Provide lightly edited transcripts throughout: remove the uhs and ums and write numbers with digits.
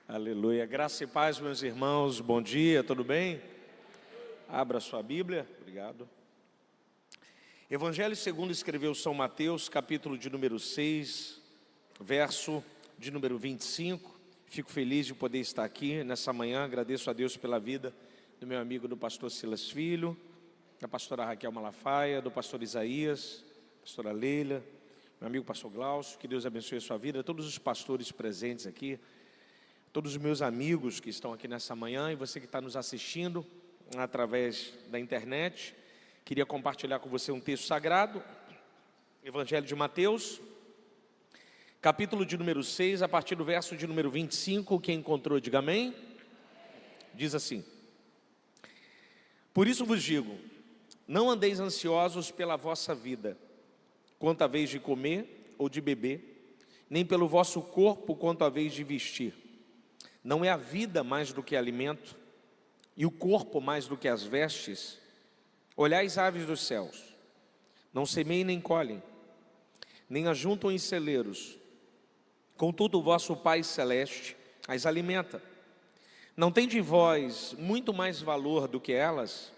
Aleluia. Graça e paz, meus irmãos. Bom dia, tudo bem? Abra sua Bíblia. Obrigado. Evangelho segundo escreveu São Mateus, capítulo de número 6, verso de número 25. Fico feliz de poder estar aqui nessa manhã. Agradeço a Deus pela vida do meu amigo do pastor Silas Filho, da pastora Raquel Malafaia, do pastor Isaías, pastora Leila, meu amigo pastor Glaucio. Que Deus abençoe a sua vida, todos os pastores presentes aqui, todos os meus amigos que estão aqui nessa manhã e você que está nos assistindo através da internet. Queria compartilhar com você um texto sagrado, Evangelho de Mateus, capítulo de número 6, a partir do verso de número 25. Quem encontrou, diga amém. Diz assim: por isso vos digo, não andeis ansiosos pela vossa vida, quanto à vez de comer ou de beber, nem pelo vosso corpo quanto à vez de vestir. Não é a vida mais do que alimento, e o corpo mais do que as vestes? Olhai as aves dos céus, não semeiam nem colhem, nem ajuntam em celeiros, contudo o vosso Pai Celeste as alimenta. Não tem de vós muito mais valor do que elas?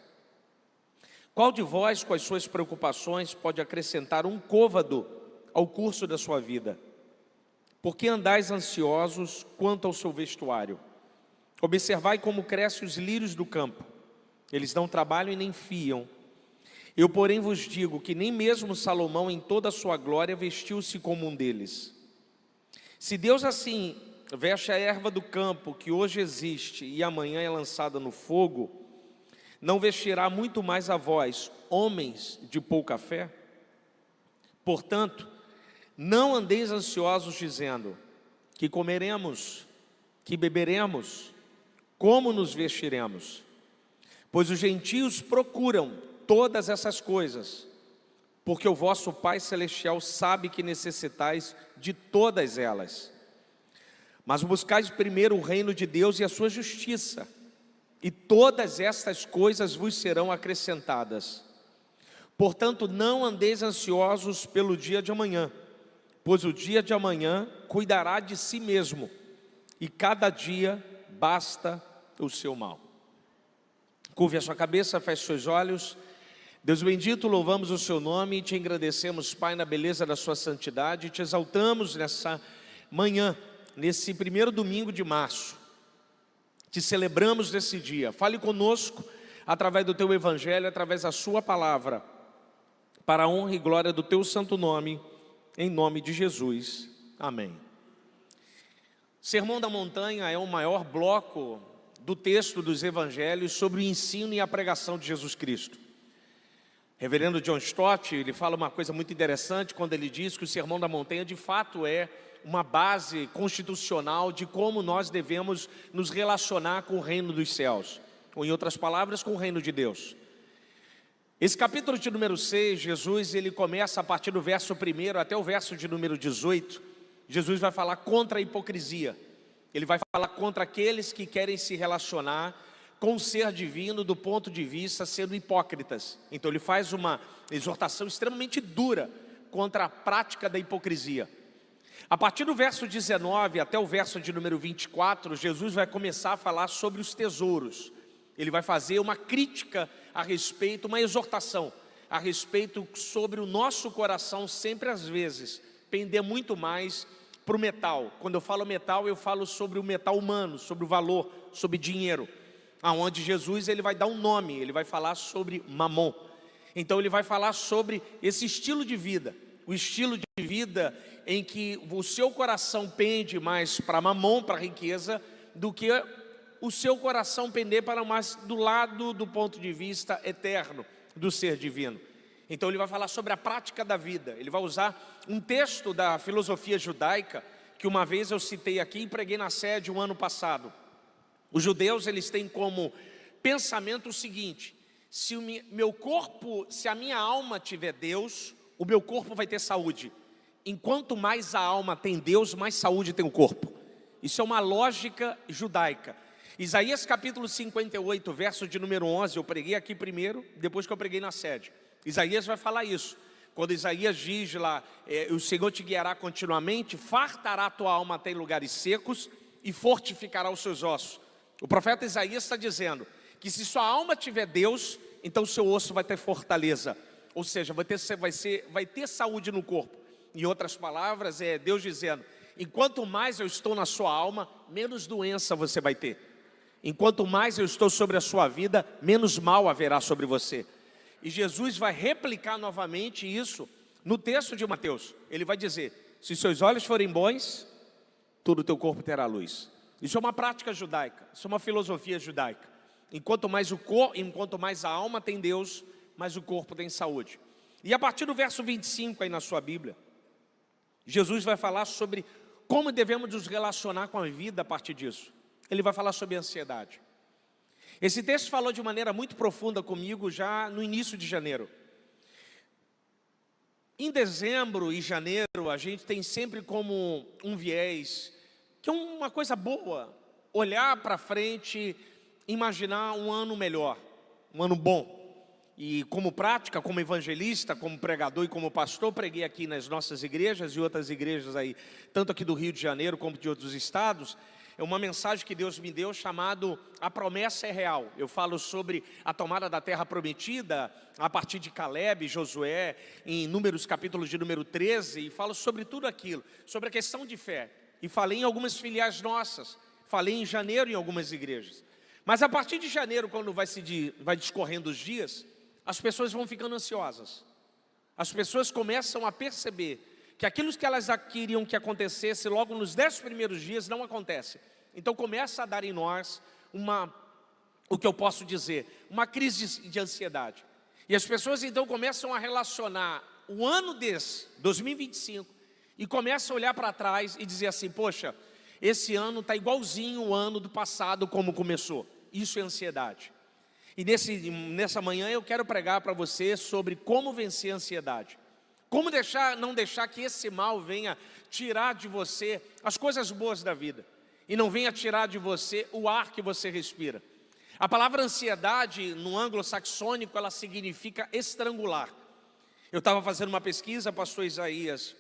Qual de vós, com as suas preocupações, pode acrescentar um côvado ao curso da sua vida? Por que andais ansiosos quanto ao seu vestuário? Observai como crescem os lírios do campo. Eles não trabalham e nem fiam. Eu, porém, vos digo que nem mesmo Salomão, em toda a sua glória, vestiu-se como um deles. Se Deus assim veste a erva do campo, que hoje existe e amanhã é lançada no fogo, não vestirá muito mais a vós, homens de pouca fé? Portanto, não andeis ansiosos dizendo, que comeremos, que beberemos, como nos vestiremos? Pois os gentios procuram todas essas coisas, porque o vosso Pai Celestial sabe que necessitais de todas elas. Mas buscais primeiro o reino de Deus e a sua justiça, e todas estas coisas vos serão acrescentadas. Portanto, não andeis ansiosos pelo dia de amanhã, pois o dia de amanhã cuidará de si mesmo, e cada dia basta o seu mal. Curve a sua cabeça, feche seus olhos. Deus bendito, louvamos o seu nome e te agradecemos, Pai, na beleza da sua santidade, e te exaltamos nessa manhã, nesse primeiro domingo de março. Te celebramos nesse dia. Fale conosco através do teu evangelho, através da sua palavra, para a honra e glória do teu santo nome, em nome de Jesus, amém. Sermão da Montanha é o maior bloco do texto dos evangelhos sobre o ensino e a pregação de Jesus Cristo. Reverendo John Stott, ele fala uma coisa muito interessante quando ele diz que o Sermão da Montanha de fato é uma base constitucional de como nós devemos nos relacionar com o reino dos céus, ou em outras palavras, com o reino de Deus. Esse capítulo de número 6, Jesus, ele começa a partir do verso 1 até o verso de número 18. Jesus vai falar contra a hipocrisia. Ele vai falar contra aqueles que querem se relacionar com o ser divino do ponto de vista sendo hipócritas. Então ele faz uma exortação extremamente dura contra a prática da hipocrisia. A partir do verso 19 até o verso de número 24, Jesus vai começar a falar sobre os tesouros. Ele vai fazer uma crítica a respeito, uma exortação a respeito sobre o nosso coração sempre às vezes pender muito mais para o metal. Quando eu falo metal, eu falo sobre o metal humano, sobre o valor, sobre dinheiro. Aonde Jesus ele vai dar um nome, ele vai falar sobre mamon. Então ele vai falar sobre esse estilo de vida, o estilo de vida em que o seu coração pende mais para mamon, para riqueza, do que o seu coração pender para mais do lado do ponto de vista eterno do ser divino. Então ele vai falar sobre a prática da vida. Ele vai usar um texto da filosofia judaica, que uma vez eu citei aqui e preguei na sede um ano passado. Os judeus, eles têm como pensamento o seguinte: se o meu corpo, se a minha alma tiver Deus, o meu corpo vai ter saúde. Enquanto mais a alma tem Deus, mais saúde tem o corpo. Isso é uma lógica judaica. Isaías capítulo 58, verso de número 11, eu preguei aqui primeiro, depois que eu preguei na sede. Isaías vai falar isso. Quando Isaías diz lá, o Senhor te guiará continuamente, fartará a tua alma até em lugares secos, e fortificará os seus ossos. O profeta Isaías está dizendo que se sua alma tiver Deus, então seu osso vai ter fortaleza, ou seja, vai ter saúde no corpo. Em outras palavras, é Deus dizendo: enquanto mais eu estou na sua alma, menos doença você vai ter. Enquanto mais eu estou sobre a sua vida, menos mal haverá sobre você. E Jesus vai replicar novamente isso no texto de Mateus. Ele vai dizer: se seus olhos forem bons, todo o teu corpo terá luz. Isso é uma prática judaica, isso é uma filosofia judaica. Enquanto mais a alma tem Deus, mais o corpo tem saúde. E a partir do verso 25 aí na sua Bíblia, Jesus vai falar sobre como devemos nos relacionar com a vida a partir disso. Ele vai falar sobre ansiedade. Esse texto falou de maneira muito profunda comigo já no início de janeiro. Em dezembro e janeiro, a gente tem sempre como um viés, que é uma coisa boa, olhar para frente, imaginar um ano melhor, um ano bom. E como prática, como evangelista, como pregador e como pastor, preguei aqui nas nossas igrejas e outras igrejas aí, tanto aqui do Rio de Janeiro como de outros estados. É uma mensagem que Deus me deu chamado A Promessa é Real. Eu falo sobre a tomada da terra prometida a partir de Caleb, Josué, em Números, capítulo de número 13, e falo sobre tudo aquilo, sobre a questão de fé. E falei em algumas filiais nossas, falei em janeiro em algumas igrejas. Mas a partir de janeiro, quando vai discorrendo os dias, as pessoas vão ficando ansiosas. As pessoas começam a perceber que aquilo que elas queriam que acontecesse logo nos 10 primeiros dias não acontece. Então começa a dar em nós o que eu posso dizer, uma crise de ansiedade. E as pessoas então começam a relacionar o ano desse, 2025, e começam a olhar para trás e dizer assim: poxa, esse ano está igualzinho o ano do passado como começou. Isso é ansiedade. E nessa manhã eu quero pregar para você sobre como vencer a ansiedade. Como não deixar que esse mal venha tirar de você as coisas boas da vida. E não venha tirar de você o ar que você respira. A palavra ansiedade, no anglo-saxônico, ela significa estrangular. Eu estava fazendo uma pesquisa, pastor Isaías,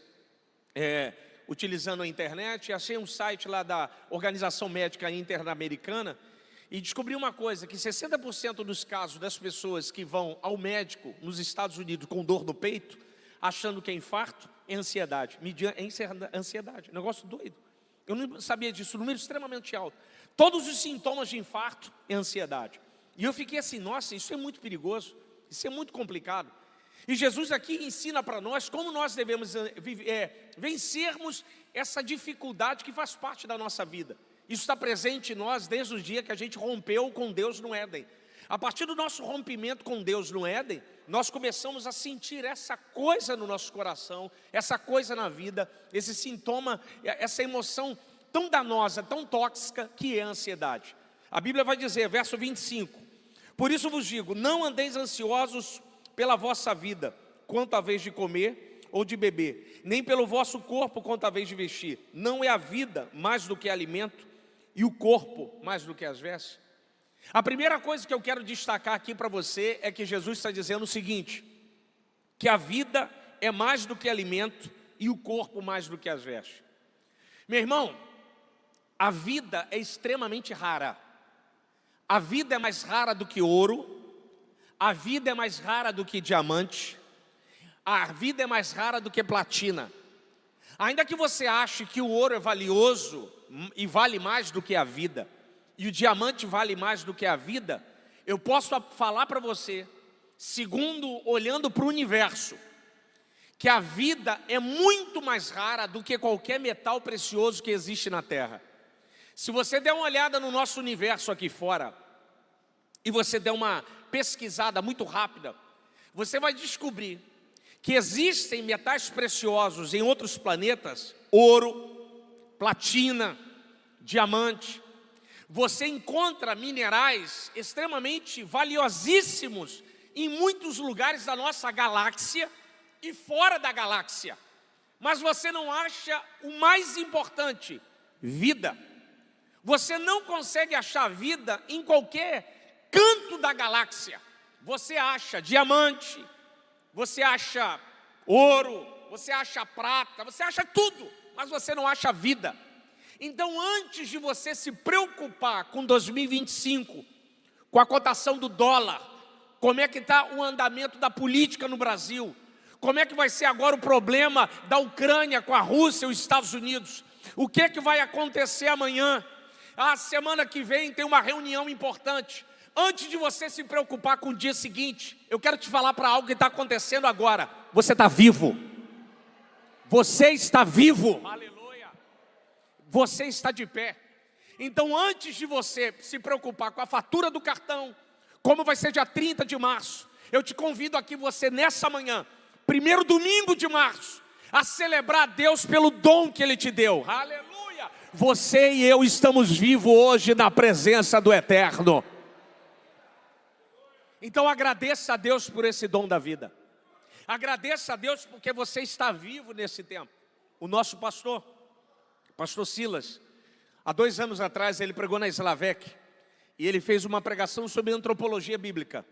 utilizando a internet, e achei um site lá da Organização Médica Interamericana, e descobri uma coisa, que 60% dos casos das pessoas que vão ao médico nos Estados Unidos com dor no peito, achando que é infarto, é ansiedade. É ansiedade, negócio doido. Eu não sabia disso, um número extremamente alto. Todos os sintomas de infarto é ansiedade. E eu fiquei assim: nossa, isso é muito perigoso, isso é muito complicado. E Jesus aqui ensina para nós como nós devemos vencermos essa dificuldade que faz parte da nossa vida. Isso está presente em nós desde o dia que a gente rompeu com Deus no Éden. A partir do nosso rompimento com Deus no Éden, nós começamos a sentir essa coisa no nosso coração, essa coisa na vida, esse sintoma, essa emoção tão danosa, tão tóxica, que é a ansiedade. A Bíblia vai dizer, verso 25: por isso vos digo, não andeis ansiosos pela vossa vida, quanto à vez de comer ou de beber, nem pelo vosso corpo, quanto à vez de vestir. Não é a vida mais do que alimento, e o corpo mais do que as vestes? A primeira coisa que eu quero destacar aqui para você é que Jesus está dizendo o seguinte: que a vida é mais do que alimento e o corpo mais do que as vestes. Meu irmão, a vida é extremamente rara. A vida é mais rara do que ouro, a vida é mais rara do que diamante, a vida é mais rara do que platina. Ainda que você ache que o ouro é valioso e vale mais do que a vida, e o diamante vale mais do que a vida, eu posso falar para você, segundo olhando para o universo, que a vida é muito mais rara do que qualquer metal precioso que existe na Terra. Se você der uma olhada no nosso universo aqui fora, e você der uma pesquisada muito rápida, você vai descobrir que existem metais preciosos em outros planetas, ouro, platina, diamante. Você encontra minerais extremamente valiosíssimos em muitos lugares da nossa galáxia e fora da galáxia. Mas você não acha o mais importante: vida. Você não consegue achar vida em qualquer canto da galáxia. Você acha diamante, você acha ouro, você acha prata, você acha tudo, mas você não acha vida. Então, antes de você se preocupar com 2025, com a cotação do dólar, como é que está o andamento da política no Brasil, como é que vai ser agora o problema da Ucrânia com a Rússia e os Estados Unidos, o que é que vai acontecer amanhã, a semana que vem tem uma reunião importante. Antes de você se preocupar com o dia seguinte, eu quero te falar para algo que está acontecendo agora. Você está vivo. Você está vivo. Aleluia. Você está de pé. Então, antes de você se preocupar com a fatura do cartão, como vai ser dia 30 de março, eu te convido aqui, você nessa manhã, primeiro domingo de março, a celebrar a Deus pelo dom que Ele te deu. Aleluia. Você e eu estamos vivos hoje na presença do Eterno. Então agradeça a Deus por esse dom da vida. Agradeça a Deus porque você está vivo nesse tempo. O nosso pastor Silas, há 2 anos atrás, ele pregou na Slavec. E ele fez uma pregação sobre antropologia bíblica.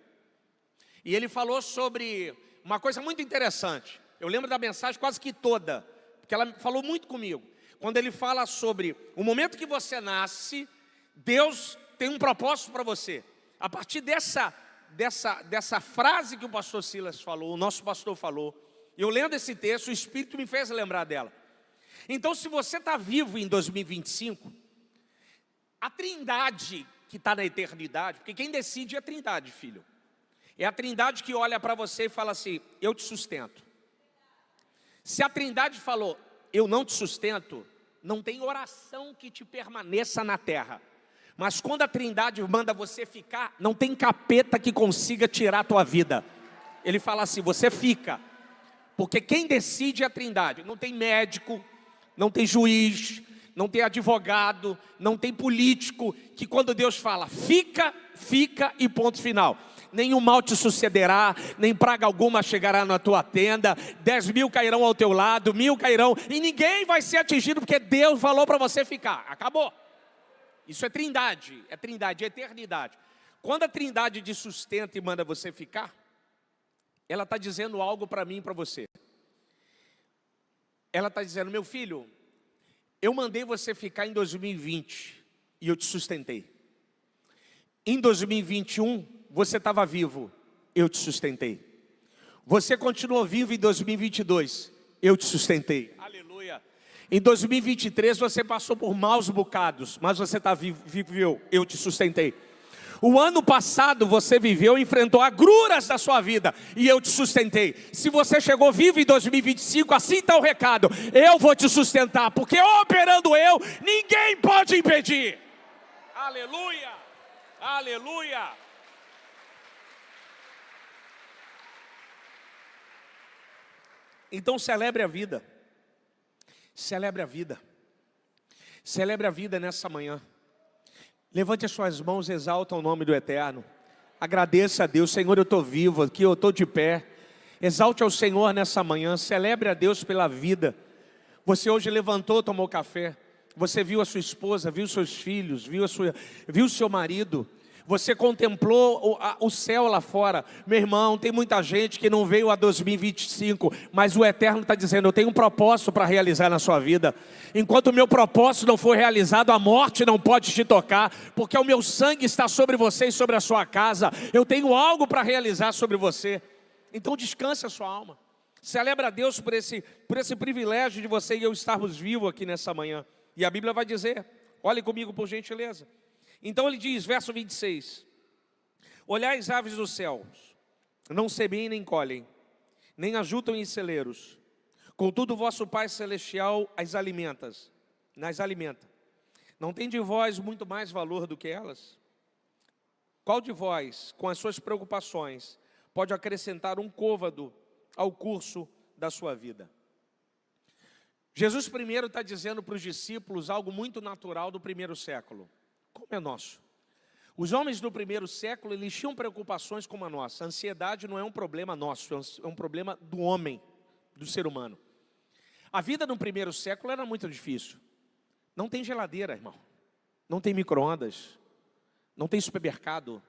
E ele falou sobre uma coisa muito interessante. Eu lembro da mensagem quase que toda, porque ela falou muito comigo. Quando ele fala sobre o momento que você nasce, Deus tem um propósito para você. A partir dessa frase que o pastor Silas falou, o nosso pastor falou, eu lendo esse texto, o Espírito me fez lembrar dela. Então, se você está vivo em 2025, a trindade que está na eternidade, porque quem decide é a trindade, filho. É a trindade que olha para você e fala assim, eu te sustento. Se a trindade falou, eu não te sustento, não tem oração que te permaneça na terra. Mas quando a trindade manda você ficar, não tem capeta que consiga tirar a tua vida. Ele fala assim, você fica. Porque quem decide é a trindade. Não tem médico, não tem juiz, não tem advogado, não tem político, que quando Deus fala, fica, fica e ponto final. Nenhum mal te sucederá, nem praga alguma chegará na tua tenda, 10.000 cairão ao teu lado, 1.000 cairão, e ninguém vai ser atingido, porque Deus falou para você ficar, acabou. Isso é trindade, é eternidade. Quando a trindade te sustenta e manda você ficar, ela está dizendo algo para mim e para você. Ela está dizendo, meu filho, eu mandei você ficar em 2020 e eu te sustentei. Em 2021, você estava vivo, eu te sustentei. Você continuou vivo em 2022, eu te sustentei. Aleluia. Em 2023 você passou por maus bocados, mas você está vivo, eu te sustentei. O ano passado você viveu e enfrentou agruras da sua vida, e eu te sustentei. Se você chegou vivo em 2025, assim está o recado, eu vou te sustentar, porque operando eu, ninguém pode impedir. Aleluia, aleluia. Então celebre a vida. Celebre a vida. Celebre a vida nessa manhã. Levante as suas mãos, exalta o nome do Eterno. Agradeça a Deus, Senhor, eu estou vivo aqui, eu estou de pé. Exalte ao Senhor nessa manhã, celebre a Deus pela vida. Você hoje levantou, tomou café. Você viu a sua esposa, viu seus filhos, viu o seu marido. Você contemplou o céu lá fora. Meu irmão, tem muita gente que não veio a 2025, mas o Eterno está dizendo, eu tenho um propósito para realizar na sua vida. Enquanto o meu propósito não for realizado, a morte não pode te tocar, porque o meu sangue está sobre você e sobre a sua casa. Eu tenho algo para realizar sobre você. Então descanse a sua alma. Celebra a Deus por esse privilégio de você e eu estarmos vivos aqui nessa manhã. E a Bíblia vai dizer, olhe comigo por gentileza. Então ele diz, verso 26, olhai as aves dos céus, não semeiam nem colhem, nem ajuntam em celeiros, contudo o vosso Pai Celestial as alimenta. Não tem de vós muito mais valor do que elas? Qual de vós, com as suas preocupações, pode acrescentar um côvado ao curso da sua vida? Jesus primeiro está dizendo para os discípulos algo muito natural do primeiro século. Como é nosso? Os homens do primeiro século, eles tinham preocupações como a nossa. A ansiedade não é um problema nosso, é um problema do homem, do ser humano. A vida no primeiro século era muito difícil. Não tem geladeira, irmão. Não tem micro-ondas. Não tem supermercado.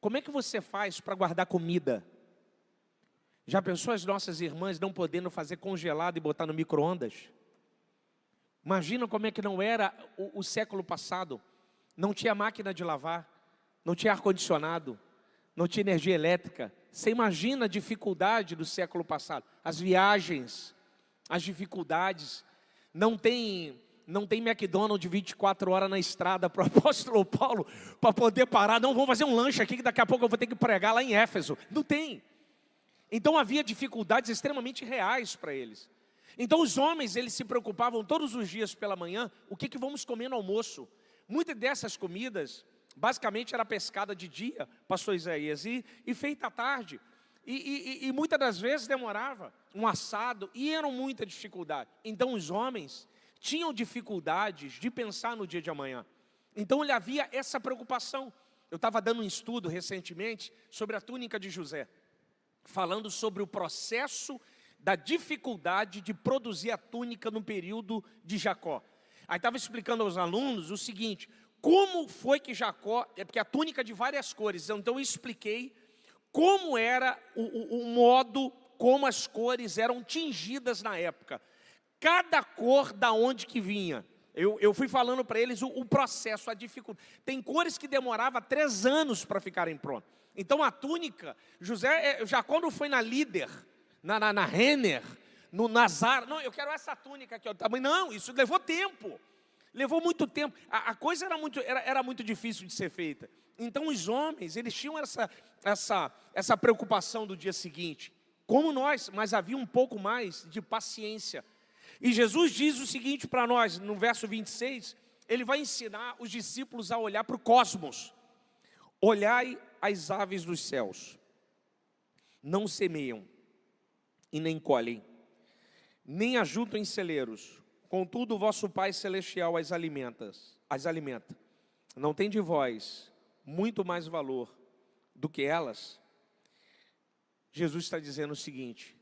Como é que você faz para guardar comida? Já pensou as nossas irmãs não podendo fazer congelado e botar no micro-ondas? Imagina como é que não era o século passado. Não tinha máquina de lavar, não tinha ar-condicionado, não tinha energia elétrica. Você imagina a dificuldade do século passado. As viagens, as dificuldades. Não tem McDonald's de 24 horas na estrada para o apóstolo Paulo, para poder parar. Não, vamos fazer um lanche aqui que daqui a pouco eu vou ter que pregar lá em Éfeso. Não tem. Então havia dificuldades extremamente reais para eles. Então os homens, eles se preocupavam todos os dias pela manhã, o que vamos comer no almoço. Muitas dessas comidas, basicamente era pescada de dia, pastor Isaías, e feita à tarde. E muitas das vezes demorava um assado, e era muita dificuldade. Então os homens tinham dificuldades de pensar no dia de amanhã. Então ele havia essa preocupação. Eu estava dando um estudo recentemente sobre a túnica de José, falando sobre o processo da dificuldade de produzir a túnica no período de Jacó. Aí estava explicando aos alunos o seguinte, como foi que Jacó, porque a túnica de várias cores, então eu expliquei como era o modo, como as cores eram tingidas na época. Cada cor da onde que vinha. Eu fui falando para eles o processo, a dificuldade. Tem cores que demorava 3 anos para ficarem prontas. Então a túnica, Jacó não foi na Líder, na Renner, no Nazar. Não, eu quero essa túnica aqui. Não, isso levou tempo. Levou muito tempo. A coisa era muito difícil de ser feita. Então os homens, eles tinham essa preocupação do dia seguinte. Como nós, mas havia um pouco mais de paciência. E Jesus diz o seguinte para nós, no verso 26, ele vai ensinar os discípulos a olhar para o cosmos. Olhai as aves dos céus, não semeiam e nem colhem, nem ajuntam em celeiros, contudo o vosso Pai Celestial as alimenta. Não tem de vós muito mais valor do que elas? Jesus está dizendo o seguinte,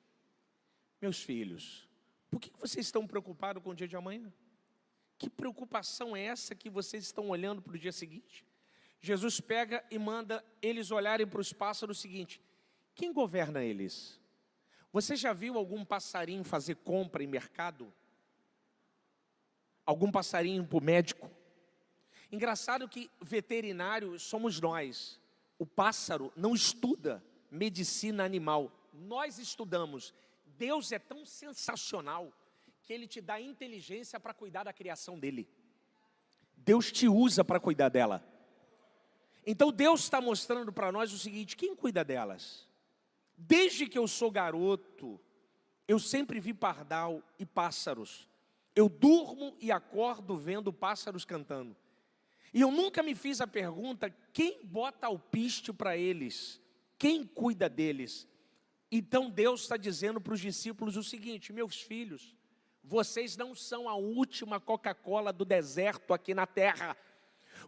meus filhos, por que vocês estão preocupados com o dia de amanhã? Que preocupação é essa que vocês estão olhando para o dia seguinte? Jesus pega e manda eles olharem para os pássaros o seguinte, quem governa eles? Você já viu algum passarinho fazer compra em mercado? Algum passarinho para o médico? Engraçado que veterinário somos nós. O pássaro não estuda medicina animal. Nós estudamos. Deus é tão sensacional que Ele te dá inteligência para cuidar da criação dEle. Deus te usa para cuidar dela. Então Deus está mostrando para nós o seguinte, quem cuida delas? Desde que eu sou garoto, eu sempre vi pardal e pássaros. Eu durmo e acordo vendo pássaros cantando. E eu nunca me fiz a pergunta, quem bota alpiste para eles? Quem cuida deles? Então Deus está dizendo para os discípulos o seguinte, meus filhos, vocês não são a última Coca-Cola do deserto aqui na terra.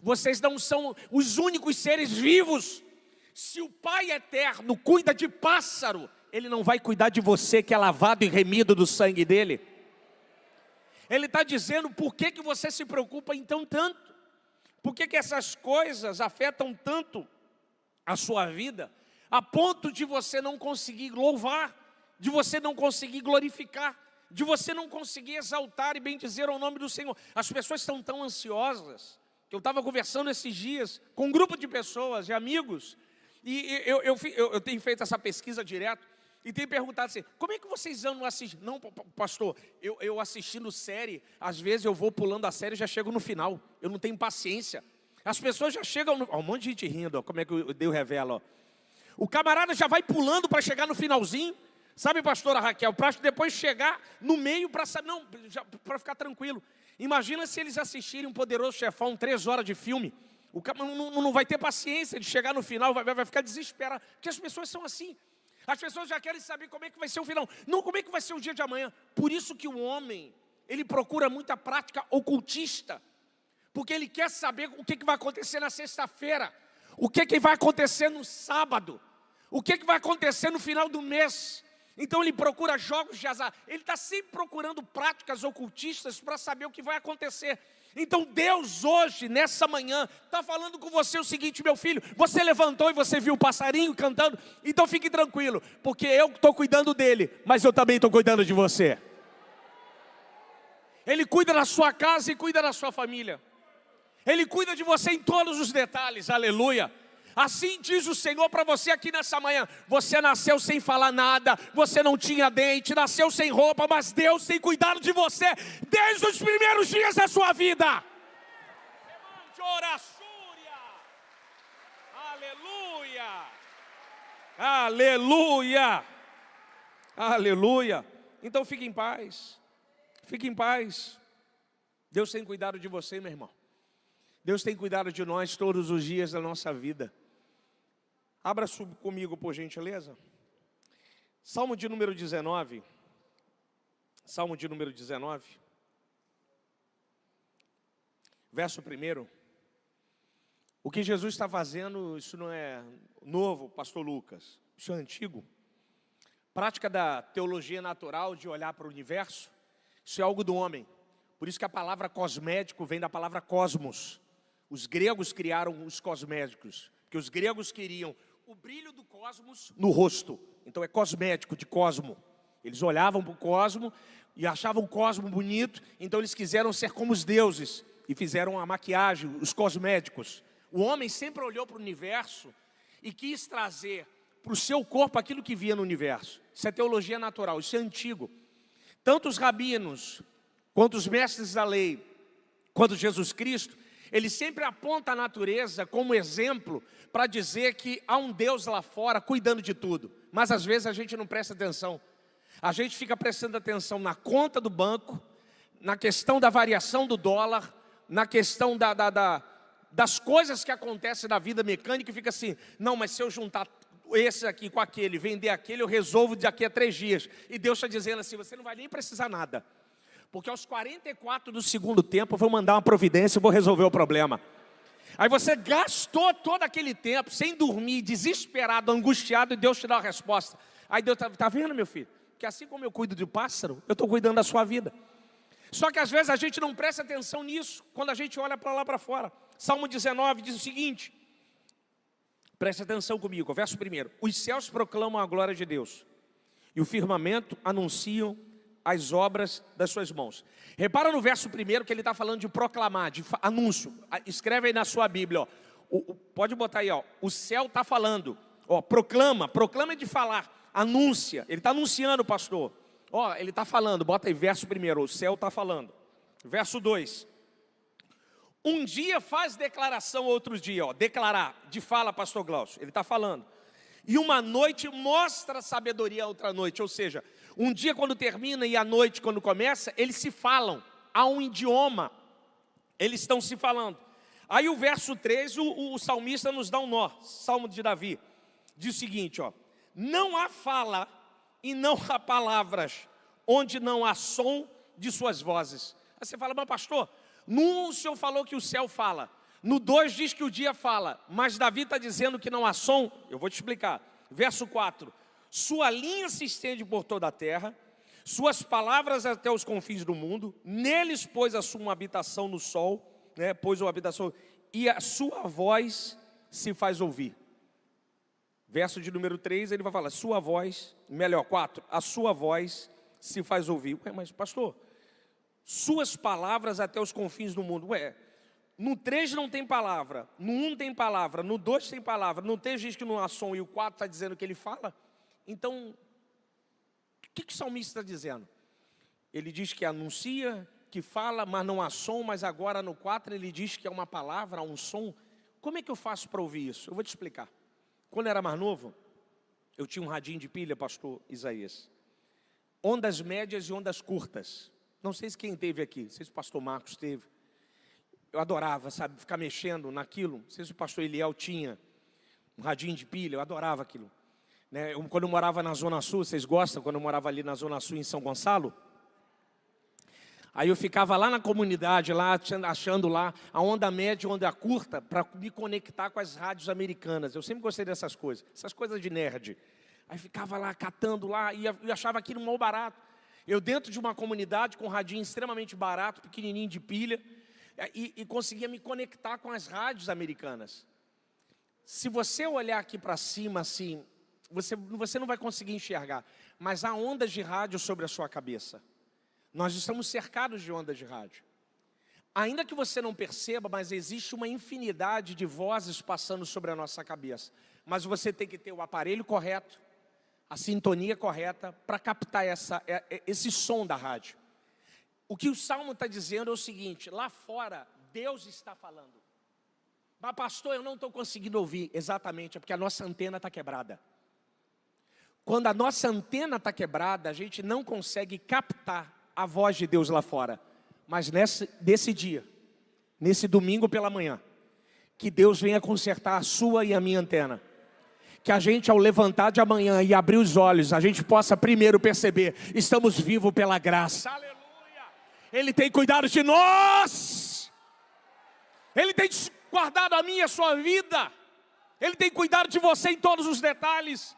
Vocês não são os únicos seres vivos. Se o Pai eterno cuida de pássaro, Ele não vai cuidar de você que é lavado e remido do sangue dEle. Ele está dizendo por que você se preocupa então tanto. Por que essas coisas afetam tanto a sua vida, a ponto de você não conseguir louvar, de você não conseguir glorificar, de você não conseguir exaltar e bendizer ao nome do Senhor. As pessoas estão tão ansiosas, que eu estava conversando esses dias com um grupo de pessoas, de amigos, e eu tenho feito essa pesquisa direto, e tenho perguntado assim, como é que vocês andam assistindo? Não, pastor, eu assistindo série, às vezes eu vou pulando a série e já chego no final, eu não tenho paciência. As pessoas já chegam, um monte de gente rindo, ó, como é que Deus revela, ó. O camarada já vai pulando para chegar no finalzinho, sabe, pastora Raquel, para depois chegar no meio para saber, não, para ficar tranquilo. Imagina se eles assistirem um Poderoso Chefão, 3 horas de filme, o cara não vai ter paciência de chegar no final, vai ficar desesperado, porque as pessoas são assim. As pessoas já querem saber como é que vai ser o final, não como é que vai ser o dia de amanhã. Por isso que o homem, ele procura muita prática ocultista, porque ele quer saber o que vai acontecer na sexta-feira, o que vai acontecer no sábado, o que vai acontecer no final do mês. Então ele procura jogos de azar, ele está sempre procurando práticas ocultistas para saber o que vai acontecer. Então Deus hoje, nessa manhã, está falando com você o seguinte, meu filho, você levantou e você viu o passarinho cantando, então fique tranquilo, porque eu estou cuidando dele, mas eu também estou cuidando de você. Ele cuida da sua casa e cuida da sua família. Ele cuida de você em todos os detalhes, aleluia. Assim diz o Senhor para você aqui nessa manhã: você nasceu sem falar nada, você não tinha dente, nasceu sem roupa, mas Deus tem cuidado de você desde os primeiros dias da sua vida. Aleluia, aleluia, aleluia. Então fique em paz, fique em paz. Deus tem cuidado de você, meu irmão. Deus tem cuidado de nós todos os dias da nossa vida. Abra comigo, por gentileza. Salmo de número 19. Salmo de número 19. Verso 1. O que Jesus está fazendo, isso não é novo, pastor Lucas. Isso é antigo. Prática da teologia natural de olhar para o universo. Isso é algo do homem. Por isso que a palavra cosmético vem da palavra cosmos. Os gregos criaram os cosméticos, porque os gregos queriam o brilho do cosmos no rosto. Então é cosmético, de cosmo. Eles olhavam para o cosmo e achavam o cosmo bonito, então eles quiseram ser como os deuses e fizeram a maquiagem, os cosméticos. O homem sempre olhou para o universo e quis trazer para o seu corpo aquilo que via no universo. Isso é teologia natural, isso é antigo. Tanto os rabinos, quanto os mestres da lei, quanto Jesus Cristo, ele sempre aponta a natureza como exemplo para dizer que há um Deus lá fora cuidando de tudo. Mas às vezes a gente não presta atenção. A gente fica prestando atenção na conta do banco, na questão da variação do dólar, na questão das coisas que acontecem na vida mecânica e fica assim: não, mas se eu juntar esse aqui com aquele, vender aquele, eu resolvo daqui a 3 dias. E Deus está dizendo assim: você não vai nem precisar nada. Porque aos 44 do segundo tempo eu vou mandar uma providência e vou resolver o problema. Aí você gastou todo aquele tempo sem dormir, desesperado, angustiado, e Deus te dá a resposta. Aí Deus está vendo, meu filho? Que assim como eu cuido do pássaro, eu estou cuidando da sua vida. Só que às vezes a gente não presta atenção nisso, quando a gente olha para lá para fora. Salmo 19 diz o seguinte, preste atenção comigo, verso 1. Os céus proclamam a glória de Deus, e o firmamento anunciam as obras das suas mãos. Repara no verso 1 que ele está falando de proclamar, de anúncio. Escreve aí na sua Bíblia, ó. Pode botar aí, ó. O céu está falando, ó, proclama é de falar, anúncia. Ele está anunciando, pastor. Ó, ele está falando, bota aí verso 1, o céu está falando. Verso 2. Um dia faz declaração, outro dia, ó, declarar, de fala, pastor Glaucio. Ele está falando. E uma noite mostra sabedoria a outra noite, ou seja, um dia quando termina e a noite quando começa, eles se falam, há um idioma, eles estão se falando. Aí o verso 3, o salmista nos dá um nó, Salmo de Davi, diz o seguinte, ó: não há fala e não há palavras, onde não há som de suas vozes. Aí você fala, mas pastor, no 1 o senhor falou que o céu fala, no 2 diz que o dia fala, mas Davi está dizendo que não há som. Eu vou te explicar, verso 4, sua linha se estende por toda a terra, suas palavras até os confins do mundo, neles pôs a sua habitação no sol, né, pôs uma habitação, e a sua voz se faz ouvir. Verso de número 3, ele vai falar, sua voz, melhor, 4, a sua voz se faz ouvir. Ué, mas pastor, suas palavras até os confins do mundo. Ué, no 3 não tem palavra, no 1 tem palavra, no 2 tem palavra, no 3 diz que não há som e o 4 está dizendo que ele fala. Então, o que o salmista está dizendo? Ele diz que anuncia, que fala, mas não há som, mas agora no 4 ele diz que é uma palavra, um som. Como é que eu faço para ouvir isso? Eu vou te explicar. Quando eu era mais novo, eu tinha um radinho de pilha, pastor Isaías. Ondas médias e ondas curtas. Não sei se quem teve aqui, não sei se o pastor Marcos teve. Eu adorava, sabe, ficar mexendo naquilo. Não sei se o pastor Eliel tinha um radinho de pilha, eu adorava aquilo. Né? Quando eu morava na Zona Sul, vocês gostam? Quando eu morava ali na Zona Sul, em São Gonçalo? Aí eu ficava lá na comunidade, lá achando lá a onda média e a onda curta para me conectar com as rádios americanas. Eu sempre gostei dessas coisas, essas coisas de nerd. Aí ficava lá, catando lá, e achava aquilo mal barato. Eu dentro de uma comunidade com um radinho extremamente barato, pequenininho de pilha, e conseguia me conectar com as rádios americanas. Se você olhar aqui para cima assim, você não vai conseguir enxergar, mas há ondas de rádio sobre a sua cabeça. Nós estamos cercados de ondas de rádio. Ainda que você não perceba, mas existe uma infinidade de vozes passando sobre a nossa cabeça. Mas você tem que ter o aparelho correto, a sintonia correta para captar esse som da rádio. O que o Salmo está dizendo é o seguinte: lá fora, Deus está falando. Mas pastor, eu não estou conseguindo ouvir. Exatamente, é porque a nossa antena está quebrada. Quando a nossa antena está quebrada, a gente não consegue captar a voz de Deus lá fora. Mas nesse dia, nesse domingo pela manhã, que Deus venha consertar a sua e a minha antena. Que a gente, ao levantar de amanhã e abrir os olhos, a gente possa primeiro perceber: estamos vivos pela graça. Aleluia! Ele tem cuidado de nós. Ele tem guardado a minha e a sua vida. Ele tem cuidado de você em todos os detalhes.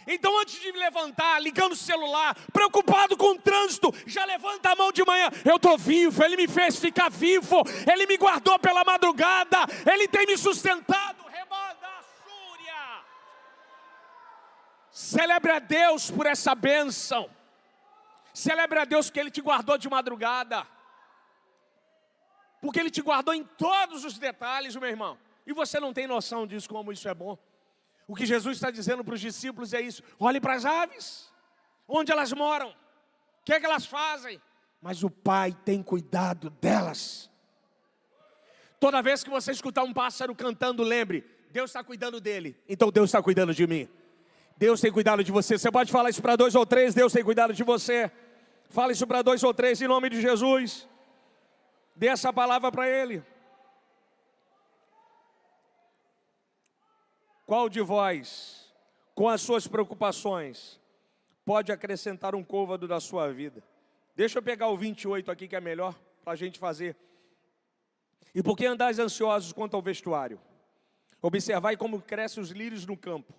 Então, antes de me levantar, ligando o celular, preocupado com o trânsito, já levanta a mão de manhã: eu estou vivo, Ele me fez ficar vivo, Ele me guardou pela madrugada, Ele tem me sustentado. Rebanda a súria. Celebre a Deus por essa bênção. Celebre a Deus porque Ele te guardou de madrugada, porque Ele te guardou em todos os detalhes, meu irmão. E você não tem noção disso, como isso é bom. O que Jesus está dizendo para os discípulos é isso: olhe para as aves, onde elas moram, o que é que elas fazem, mas o Pai tem cuidado delas. Toda vez que você escutar um pássaro cantando, lembre: Deus está cuidando dele, então Deus está cuidando de mim. Deus tem cuidado de você. Você pode falar isso para 2 ou 3, Deus tem cuidado de você. Fala isso para 2 ou 3 em nome de Jesus. Dê essa palavra para Ele. Qual de vós, com as suas preocupações, pode acrescentar um côvado da sua vida? Deixa eu pegar o 28 aqui, que é melhor para a gente fazer. E por que andais ansiosos quanto ao vestuário? Observai como crescem os lírios no campo.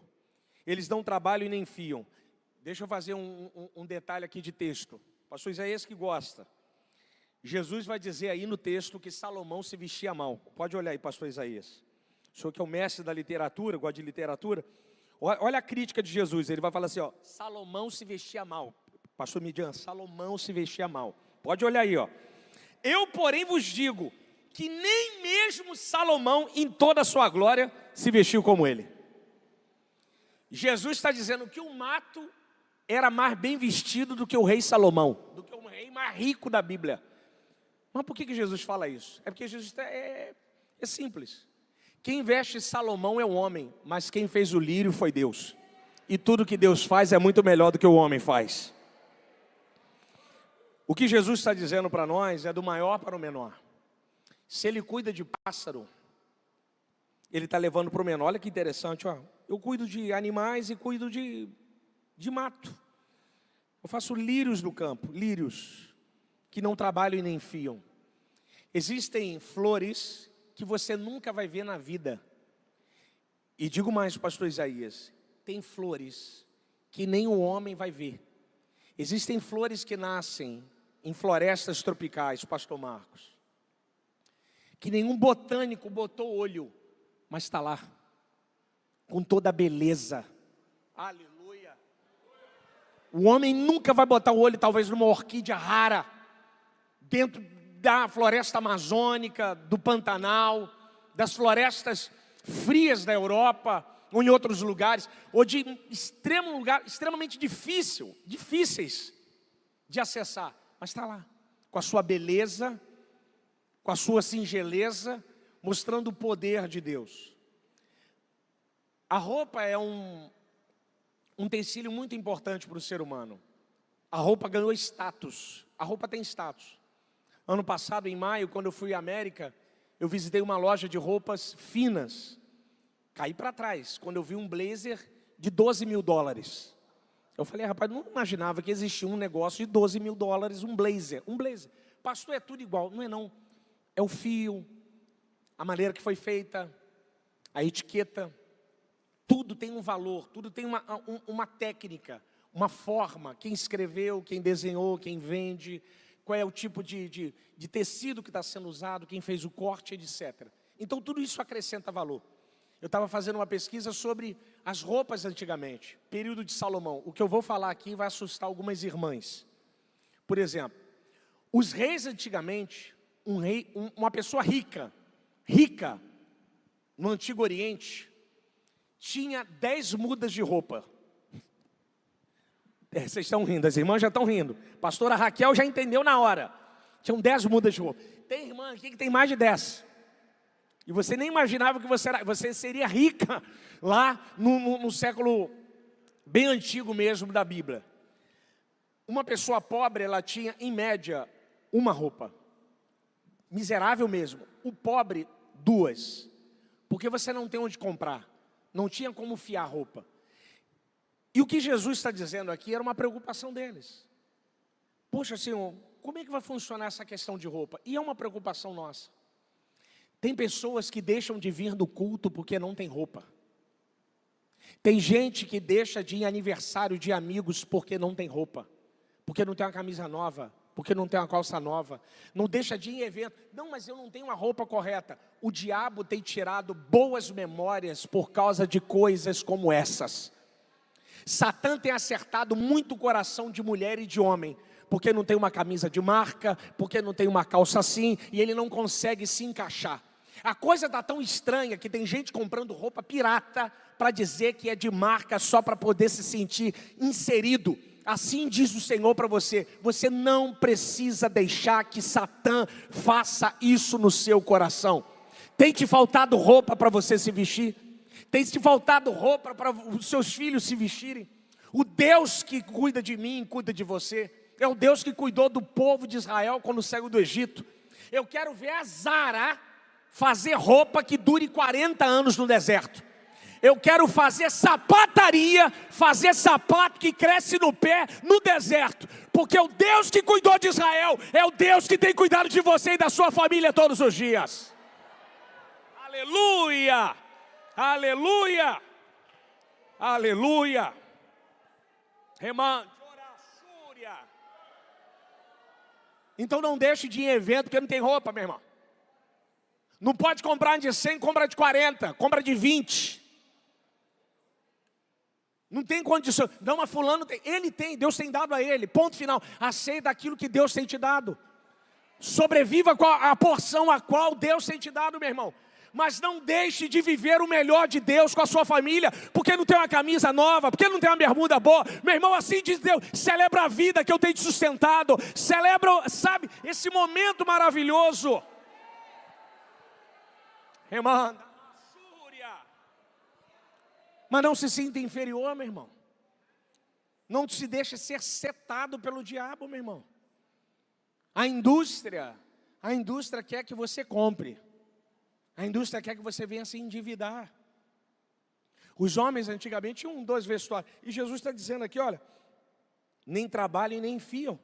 Eles não trabalham e nem fiam. Deixa eu fazer um detalhe aqui de texto. Pastor Isaías que gosta. Jesus vai dizer aí no texto que Salomão se vestia mal. Pode olhar aí, pastor Isaías. O senhor que é o mestre da literatura, gosta de literatura. Olha a crítica de Jesus. Ele vai falar assim, ó: Salomão se vestia mal. Pastor Midian, Salomão se vestia mal. Pode olhar aí, ó. Eu, porém, vos digo que nem mesmo Salomão, em toda a sua glória, se vestiu como ele. Jesus está dizendo que o mato era mais bem vestido do que o rei Salomão, do que o rei mais rico da Bíblia. Mas por que Jesus fala isso? É porque Jesus é simples. Quem veste Salomão é o homem, mas quem fez o lírio foi Deus. E tudo que Deus faz é muito melhor do que o homem faz. O que Jesus está dizendo para nós é do maior para o menor. Se Ele cuida de pássaro, Ele está levando para o menor. Olha que interessante, ó. Eu cuido de animais e cuido de mato. Eu faço lírios no campo, lírios que não trabalham e nem fiam. Existem flores que você nunca vai ver na vida. E digo mais, pastor Isaías, tem flores que nem o homem vai ver. Existem flores que nascem em florestas tropicais, pastor Marcos, que nenhum botânico botou olho, mas está lá, com toda a beleza. Aleluia. O homem nunca vai botar o olho, talvez, numa orquídea rara, dentro da floresta amazônica, do Pantanal, das florestas frias da Europa, ou em outros lugares, ou de extremamente difíceis de acessar. Mas está lá, com a sua beleza, com a sua singeleza, mostrando o poder de Deus. A roupa é um utensílio muito importante para o ser humano. A roupa ganhou status, a roupa tem status. Ano passado, em maio, quando eu fui à América, eu visitei uma loja de roupas finas. Caí para trás, quando eu vi um blazer de $12 mil. Eu falei, rapaz, não imaginava que existia um negócio de $12 mil, um blazer. Pastor, é tudo igual. Não é não. É o fio, a maneira que foi feita, a etiqueta. Tudo tem um valor, tudo tem uma técnica, uma forma. Quem escreveu, quem desenhou, quem vende, qual é o tipo de tecido que está sendo usado, quem fez o corte, etc. Então tudo isso acrescenta valor. Eu estava fazendo uma pesquisa sobre as roupas antigamente, período de Salomão. O que eu vou falar aqui vai assustar algumas irmãs. Por exemplo, Os reis antigamente, uma pessoa rica, no Antigo Oriente, tinha 10 mudas de roupa. Vocês estão rindo, as irmãs já estão rindo. Pastora Raquel já entendeu na hora. Tinham 10 mudas de roupa. Tem irmã aqui que tem mais de 10. E você nem imaginava que você seria rica lá no século bem antigo mesmo da Bíblia. Uma pessoa pobre, ela tinha em média uma roupa. Miserável mesmo. O pobre, 2. Porque você não tem onde comprar. Não tinha como fiar roupa. E o que Jesus está dizendo aqui era uma preocupação deles. Poxa, Senhor, como é que vai funcionar essa questão de roupa? E é uma preocupação nossa. Tem pessoas que deixam de vir do culto porque não tem roupa. Tem gente que deixa de ir em aniversário de amigos porque não tem roupa. Porque não tem uma camisa nova, porque não tem uma calça nova. Não deixa de ir em evento. Não, mas eu não tenho uma roupa correta. O diabo tem tirado boas memórias por causa de coisas como essas. Satã tem acertado muito o coração de mulher e de homem, porque não tem uma camisa de marca, porque não tem uma calça assim, e ele não consegue se encaixar. A coisa está tão estranha que tem gente comprando roupa pirata para dizer que é de marca só para poder se sentir inserido. Assim diz o Senhor para você, você não precisa deixar que Satã faça isso no seu coração. Tem te faltado roupa para você se vestir? Tem te faltado roupa para os seus filhos se vestirem? O Deus que cuida de mim, cuida de você. É o Deus que cuidou do povo de Israel quando saiu do Egito. Eu quero ver a Zara fazer roupa que dure 40 anos no deserto. Eu quero fazer sapataria, fazer sapato que cresce no pé no deserto. Porque o Deus que cuidou de Israel é o Deus que tem cuidado de você e da sua família todos os dias. Aleluia! Aleluia! Aleluia! Remando. Então não deixe de ir em evento porque não tem roupa, meu irmão. Não pode comprar de 100, compra de 40, compra de 20. Não tem condição. Não, mas fulano tem. Ele tem, Deus tem dado a ele. Ponto final. Aceita aquilo que Deus tem te dado. Sobreviva com a porção a qual Deus tem te dado, meu irmão. Mas não deixe de viver o melhor de Deus com a sua família, porque não tem uma camisa nova, porque não tem uma bermuda boa. Meu irmão, assim diz Deus, celebra a vida que eu tenho te sustentado. Celebra, sabe, esse momento maravilhoso. Remanda. Mas não se sinta inferior, meu irmão. Não se deixe ser setado pelo diabo, meu irmão. A indústria quer que você compre. A indústria quer que você venha se endividar. Os homens antigamente tinham 2 vestuários. E Jesus está dizendo aqui, olha, nem trabalhem nem fiam.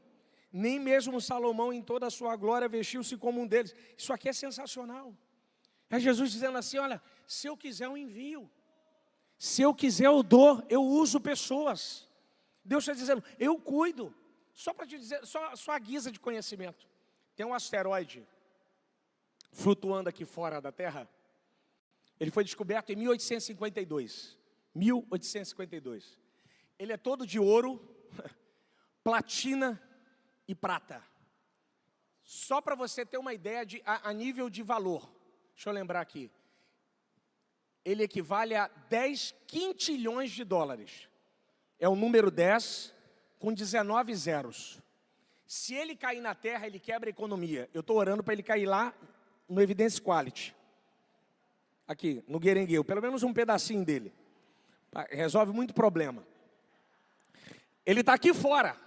Nem mesmo Salomão em toda a sua glória vestiu-se como um deles. Isso aqui é sensacional. É Jesus dizendo assim, olha, se eu quiser eu envio. Se eu quiser eu dou, eu uso pessoas. Deus está dizendo, eu cuido. Só para te dizer, só a guisa de conhecimento. Tem um asteroide flutuando aqui fora da Terra. Ele foi descoberto em 1852. 1852. Ele é todo de ouro, platina e prata. Só para você ter uma ideia a nível de valor. Deixa eu lembrar aqui. Ele equivale a 10 quintilhões de dólares. É o número 10 com 19 zeros. Se ele cair na Terra, ele quebra a economia. Eu estou orando para ele cair lá no Evidence Quality. Aqui, no Guerengueu. Pelo menos um pedacinho dele. Resolve muito problema. Ele está aqui fora.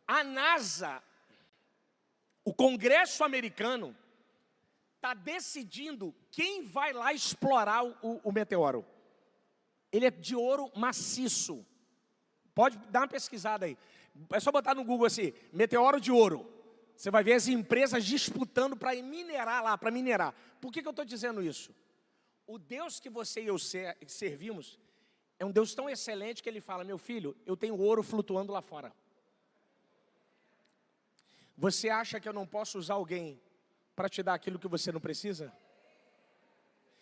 A NASA, o Congresso americano, está decidindo quem vai lá explorar o meteoro. Ele é de ouro maciço. Pode dar uma pesquisada aí. É só botar no Google assim, meteoro de ouro. Você vai ver as empresas disputando para minerar lá, para minerar. Por que eu estou dizendo isso? O Deus que você e eu servimos é um Deus tão excelente que Ele fala, meu filho, eu tenho ouro flutuando lá fora. Você acha que eu não posso usar alguém para te dar aquilo que você não precisa?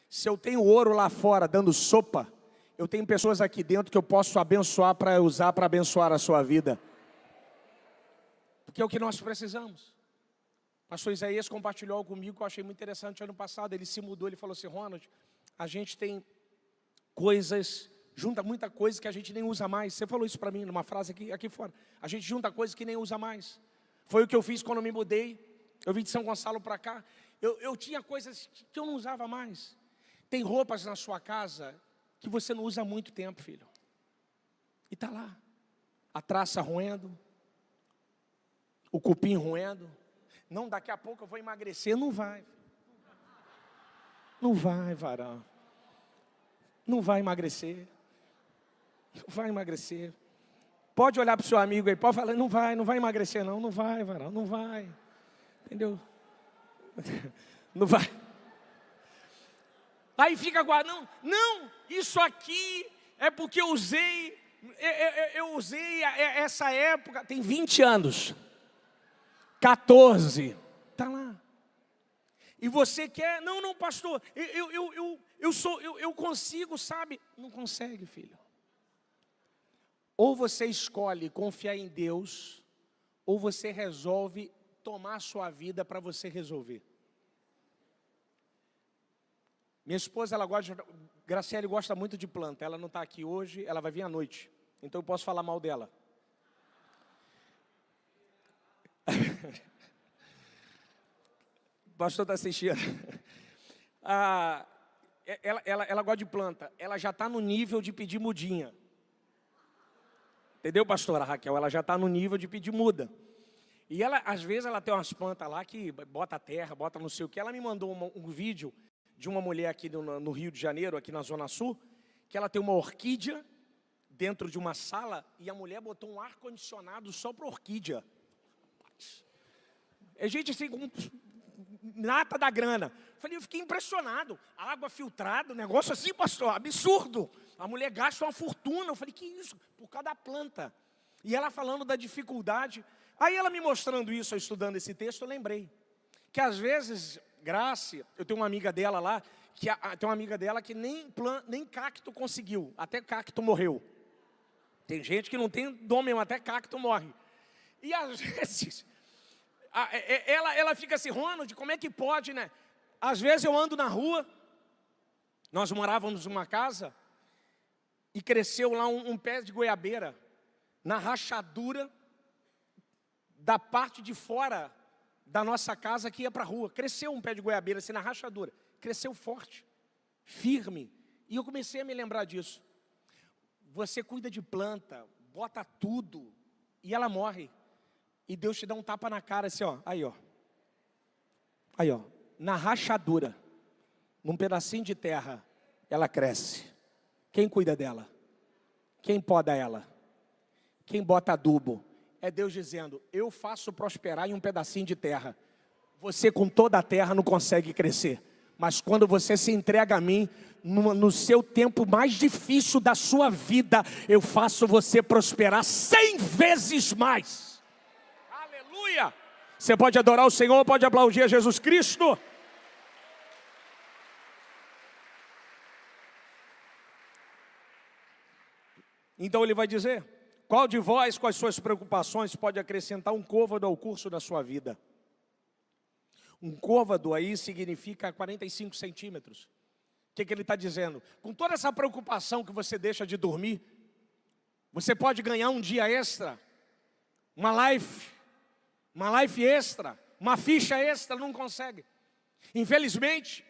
Se eu tenho ouro lá fora dando sopa, eu tenho pessoas aqui dentro que eu posso abençoar para usar para abençoar a sua vida. Porque é o que nós precisamos. Pastor Isaías compartilhou algo comigo que eu achei muito interessante ano passado. Ele se mudou, ele falou assim: Ronald, a gente tem coisas, junta muita coisa que a gente nem usa mais. Você falou isso para mim numa frase aqui fora. A gente junta coisas que nem usa mais. Foi o que eu fiz quando eu me mudei. Eu vim de São Gonçalo para cá. Eu tinha coisas que eu não usava mais. Tem roupas na sua casa que você não usa há muito tempo, filho. E está lá. A traça roendo. O cupim roendo. Não, daqui a pouco eu vou emagrecer. Não vai. Não vai, varão. Não vai emagrecer. Não vai emagrecer. Pode olhar para o seu amigo aí, pode falar: não vai emagrecer não. Não vai, varão, não vai. Entendeu? Não vai. Aí fica guardando. Não, isso aqui é porque eu usei essa época, tem 20 anos. 14, está lá. E você quer, não pastor, eu consigo, sabe? Não consegue, filho. Ou você escolhe confiar em Deus, ou você resolve tomar a sua vida para você resolver. Minha esposa, Graciele gosta muito de planta. Ela não está aqui hoje, ela vai vir à noite. Então eu posso falar mal dela. O pastor está assistindo. Ela gosta de planta. Ela já está no nível de pedir mudinha. Entendeu, pastora Raquel? Ela já está no nível de pedir muda. E ela, às vezes, ela tem umas plantas lá que bota terra, bota não sei o que. Ela me mandou um vídeo de uma mulher aqui no Rio de Janeiro, aqui na Zona Sul, que ela tem uma orquídea dentro de uma sala e a mulher botou um ar-condicionado só para orquídea. É gente assim, com nata da grana. Eu fiquei impressionado. Água filtrada, negócio assim, pastor, absurdo. A mulher gasta uma fortuna. Eu falei: que isso? Por causa da planta. E ela falando da dificuldade. Aí ela me mostrando isso, eu estudando esse texto, eu lembrei que às vezes, Graça, eu tenho uma amiga dela lá, que nem cacto conseguiu, até cacto morreu. Tem gente que não tem dom mesmo, até cacto morre. E às vezes, ela fica assim: Ronald, como é que pode, né? Às vezes eu ando na rua, nós morávamos numa casa, e cresceu lá um pé de goiabeira, na rachadura da parte de fora da nossa casa que ia para a rua. Cresceu um pé de goiabeira assim na rachadura. Cresceu forte, firme. E eu comecei a me lembrar disso. Você cuida de planta, bota tudo, e ela morre. E Deus te dá um tapa na cara assim, ó. Aí, ó. Na rachadura, num pedacinho de terra, ela cresce. Quem cuida dela? Quem poda ela? Quem bota adubo? É Deus dizendo: eu faço prosperar em um pedacinho de terra. Você com toda a terra não consegue crescer. Mas quando você se entrega a mim, no seu tempo mais difícil da sua vida, eu faço você prosperar 100 vezes mais. Aleluia! Você pode adorar o Senhor, pode aplaudir a Jesus Cristo. Então ele vai dizer: qual de vós, com as suas preocupações, pode acrescentar um côvado ao curso da sua vida? Um côvado aí significa 45 centímetros. O que ele está dizendo? Com toda essa preocupação que você deixa de dormir, você pode ganhar um dia extra, uma life extra, uma ficha extra, não consegue. Infelizmente,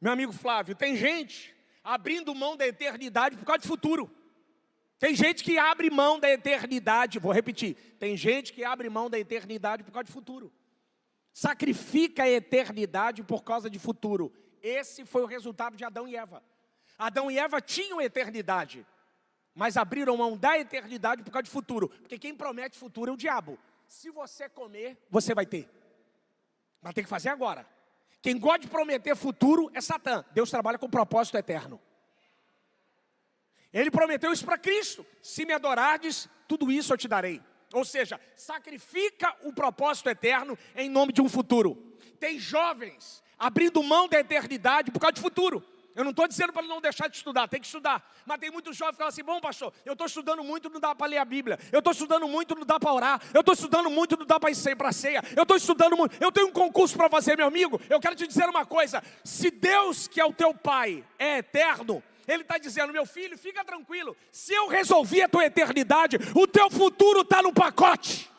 meu amigo Flávio, tem gente abrindo mão da eternidade por causa de futuro. Tem gente que abre mão da eternidade, vou repetir, tem gente que abre mão da eternidade por causa de futuro. Sacrifica a eternidade por causa de futuro. Esse foi o resultado de Adão e Eva. Adão e Eva tinham eternidade, mas abriram mão da eternidade por causa de futuro. Porque quem promete futuro é o diabo. Se você comer, você vai ter. Mas tem que fazer agora. Quem gosta de prometer futuro é Satã. Deus trabalha com propósito eterno. Ele prometeu isso para Cristo: se me adorardes, tudo isso eu te darei. Ou seja, sacrifica o propósito eterno em nome de um futuro. Tem jovens abrindo mão da eternidade por causa de futuro. Eu não estou dizendo para não deixar de estudar, tem que estudar. Mas tem muitos jovens que falam assim, bom pastor, eu estou estudando muito, não dá para ler a Bíblia. Eu estou estudando muito, não dá para orar. Eu estou estudando muito, não dá para ir para a ceia. Eu estou estudando muito, eu tenho um concurso para fazer, meu amigo. Eu quero te dizer uma coisa, se Deus, que é o teu Pai, é eterno, Ele está dizendo, meu filho, fica tranquilo. Se eu resolvi a tua eternidade, o teu futuro está no pacote.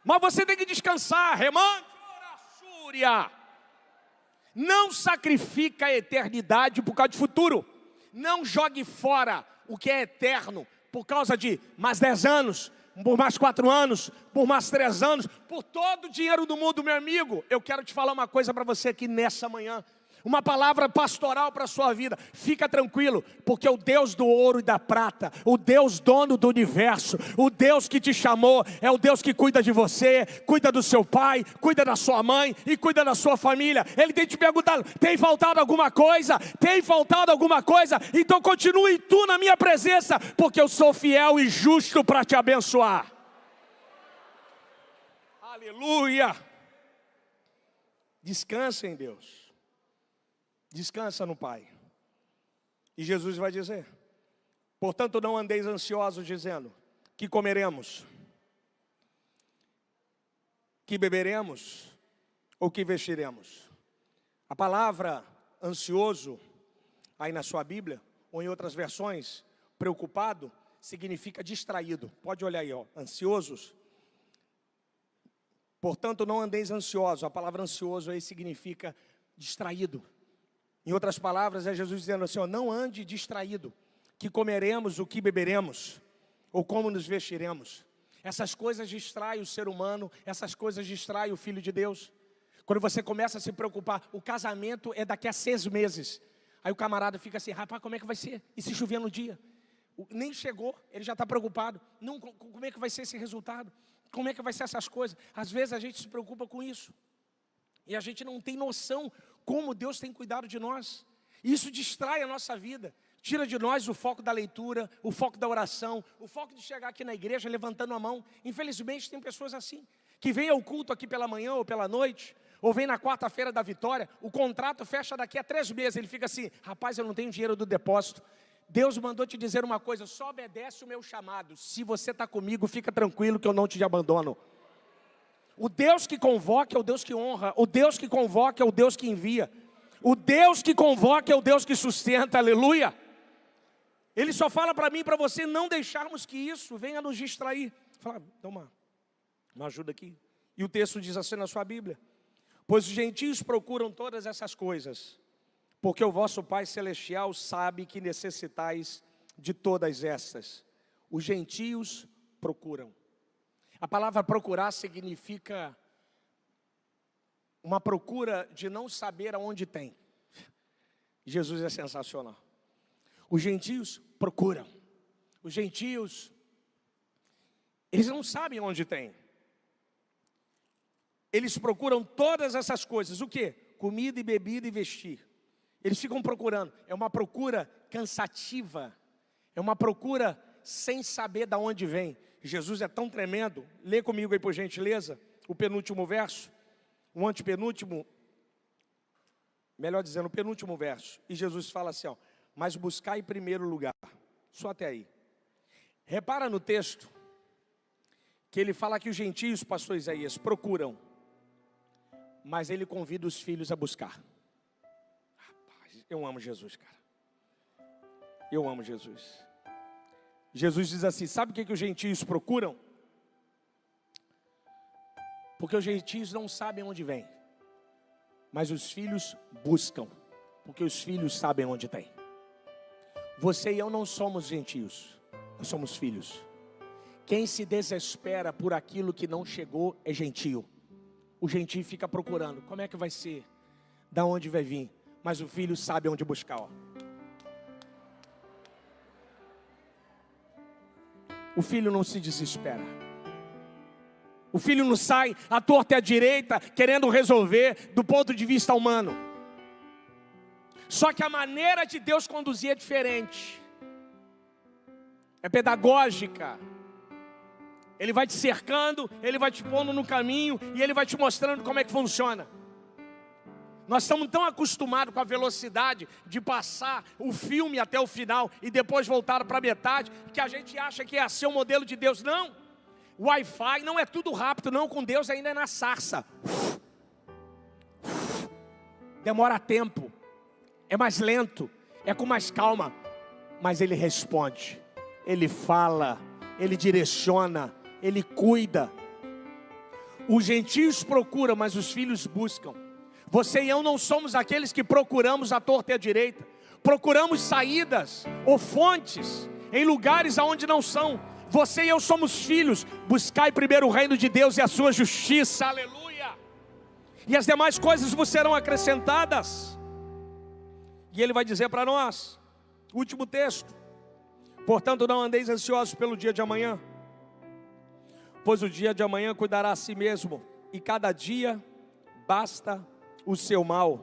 Mas você tem que descansar, remante, oraçúria. Não sacrifica a eternidade por causa de futuro. Não jogue fora o que é eterno por causa de mais 10 anos, por mais 4 anos, por mais 3 anos, por todo o dinheiro do mundo, meu amigo. Eu quero te falar uma coisa para você aqui nessa manhã. Uma palavra pastoral para a sua vida. Fica tranquilo, porque o Deus do ouro e da prata, o Deus dono do universo, o Deus que te chamou, é o Deus que cuida de você, cuida do seu pai, cuida da sua mãe e cuida da sua família. Ele tem te perguntado, tem faltado alguma coisa? Tem faltado alguma coisa? Então continue tu na minha presença, porque eu sou fiel e justo para te abençoar. Aleluia! Descansa em Deus. Descansa no Pai. E Jesus vai dizer, portanto não andeis ansiosos dizendo, que comeremos, que beberemos, ou que vestiremos. A palavra ansioso, aí na sua Bíblia, ou em outras versões, preocupado, significa distraído. Pode olhar aí, ó, ansiosos. Portanto não andeis ansiosos, a palavra ansioso aí significa distraído. Em outras palavras, é Jesus dizendo assim, ó, não ande distraído, que comeremos, o que beberemos, ou como nos vestiremos. Essas coisas distraem o ser humano, essas coisas distraem o Filho de Deus. Quando você começa a se preocupar, o casamento é daqui a 6 meses. Aí o camarada fica assim, rapaz, como é que vai ser? E se chover no dia? Nem chegou, ele já está preocupado. Não, como é que vai ser esse resultado? Como é que vai ser essas coisas? Às vezes a gente se preocupa com isso. E a gente não tem noção como Deus tem cuidado de nós. Isso distrai a nossa vida. Tira de nós o foco da leitura, o foco da oração, o foco de chegar aqui na igreja levantando a mão. Infelizmente tem pessoas assim, que vêm ao culto aqui pela manhã ou pela noite, ou vem na quarta-feira da vitória, o contrato fecha daqui a 3 meses. Ele fica assim, rapaz, eu não tenho dinheiro do depósito. Deus mandou te dizer uma coisa, só obedece o meu chamado. Se você está comigo, fica tranquilo que eu não te abandono. O Deus que convoca é o Deus que honra. O Deus que convoca é o Deus que envia. O Deus que convoca é o Deus que sustenta, aleluia. Ele só fala para mim e para você não deixarmos que isso venha nos distrair. Fala, dá uma ajuda aqui. E o texto diz assim na sua Bíblia, pois os gentios procuram todas essas coisas, porque o vosso Pai Celestial sabe que necessitais de todas essas. Os gentios procuram. A palavra procurar significa uma procura de não saber aonde tem. Jesus é sensacional. Os gentios procuram. Os gentios, eles não sabem onde tem. Eles procuram todas essas coisas. O quê? Comida e bebida e vestir. Eles ficam procurando. É uma procura cansativa. É uma procura sem saber de onde vem. Jesus é tão tremendo. Lê comigo aí por gentileza o penúltimo verso. O antepenúltimo. Melhor dizendo, o penúltimo verso. E Jesus fala assim, ó, mas buscar em primeiro lugar. Só até aí. Repara no texto que ele fala que os gentios, pastor Isaías, procuram, mas ele convida os filhos a buscar. Rapaz, eu amo Jesus, cara. Eu amo Jesus. Jesus diz assim, sabe o que os gentios procuram? Porque os gentios não sabem onde vem, mas os filhos buscam, porque os filhos sabem onde tem. Você e eu não somos gentios, nós somos filhos. Quem se desespera por aquilo que não chegou é gentio. O gentio fica procurando, como é que vai ser? Da onde vai vir? Mas o filho sabe onde buscar, ó. O filho não se desespera. O filho não sai à torta e à direita querendo resolver do ponto de vista humano. Só que a maneira de Deus conduzir é diferente. É pedagógica. Ele vai te cercando, ele vai te pondo no caminho e ele vai te mostrando como é que funciona. Nós estamos tão acostumados com a velocidade de passar o filme até o final e depois voltar para a metade, que a gente acha que é assim o modelo de Deus. Não, o Wi-Fi não é tudo rápido, não. Com Deus ainda é na sarça. Demora tempo, é mais lento, é com mais calma, mas Ele responde, Ele fala, Ele direciona, Ele cuida. Os gentios procuram, mas os filhos buscam. Você e eu não somos aqueles que procuramos à torta e à direita. Procuramos saídas ou fontes em lugares aonde não são. Você e eu somos filhos. Buscai primeiro o reino de Deus e a sua justiça. Aleluia. E as demais coisas vos serão acrescentadas. E Ele vai dizer para nós, último texto: portanto não andeis ansiosos pelo dia de amanhã, pois o dia de amanhã cuidará a si mesmo, e cada dia basta o seu mal.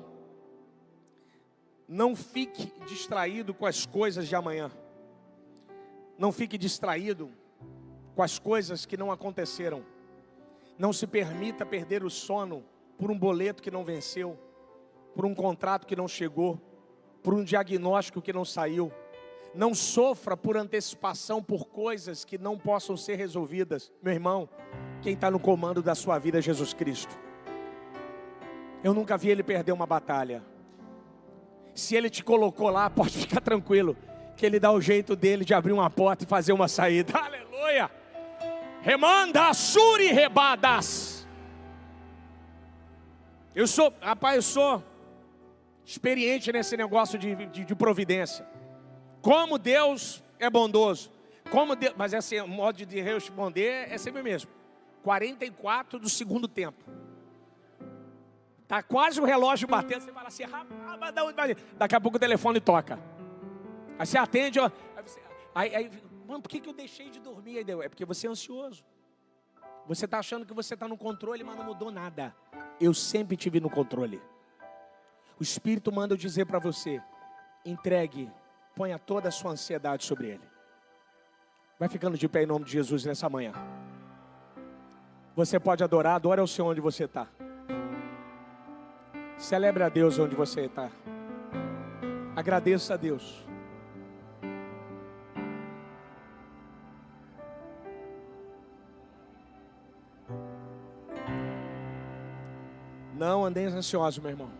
Não fique distraído com as coisas de amanhã. Não fique distraído com as coisas que não aconteceram. Não se permita perder o sono por um boleto que não venceu, por um contrato que não chegou, por um diagnóstico que não saiu. Não sofra por antecipação por coisas que não possam ser resolvidas. Meu irmão, quem está no comando da sua vida é Jesus Cristo. Eu nunca vi Ele perder uma batalha. Se Ele te colocou lá, pode ficar tranquilo, que Ele dá o jeito dele de abrir uma porta e fazer uma saída. Aleluia! Remanda, suri, rebadas. Eu sou experiente nesse negócio de providência. Como Deus é bondoso. Como Deus, mas esse modo de responder é sempre o mesmo. 44 do segundo tempo. Está quase o relógio batendo, você fala assim, daqui a pouco o telefone toca. Aí você atende, ó, mano, por que eu deixei de dormir? É porque você é ansioso. Você está achando que você está no controle, mas não mudou nada. Eu sempre estive no controle. O Espírito manda eu dizer para você, entregue, ponha toda a sua ansiedade sobre Ele. Vai ficando de pé em nome de Jesus nessa manhã. Você pode adorar, adore ao Senhor onde você está. Celebre a Deus onde você está. Agradeça a Deus. Não andeis ansiosos, meu irmão.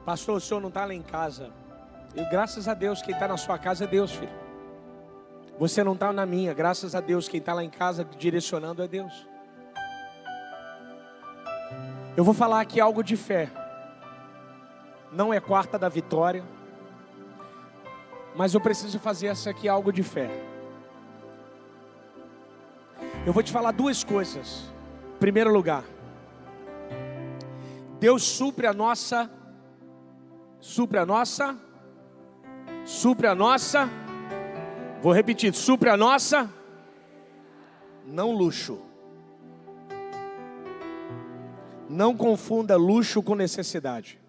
Pastor, o senhor não está lá em casa. E graças a Deus, quem está na sua casa é Deus, filho. Você não está na minha. Graças a Deus, quem está lá em casa direcionando é Deus. Eu vou falar aqui algo de fé. Não é quarta da vitória, mas eu preciso fazer essa aqui algo de fé. Eu vou te falar duas coisas. Em primeiro lugar, Deus supre a nossa, vou repetir, supre a nossa, não luxo. Não confunda luxo com necessidade.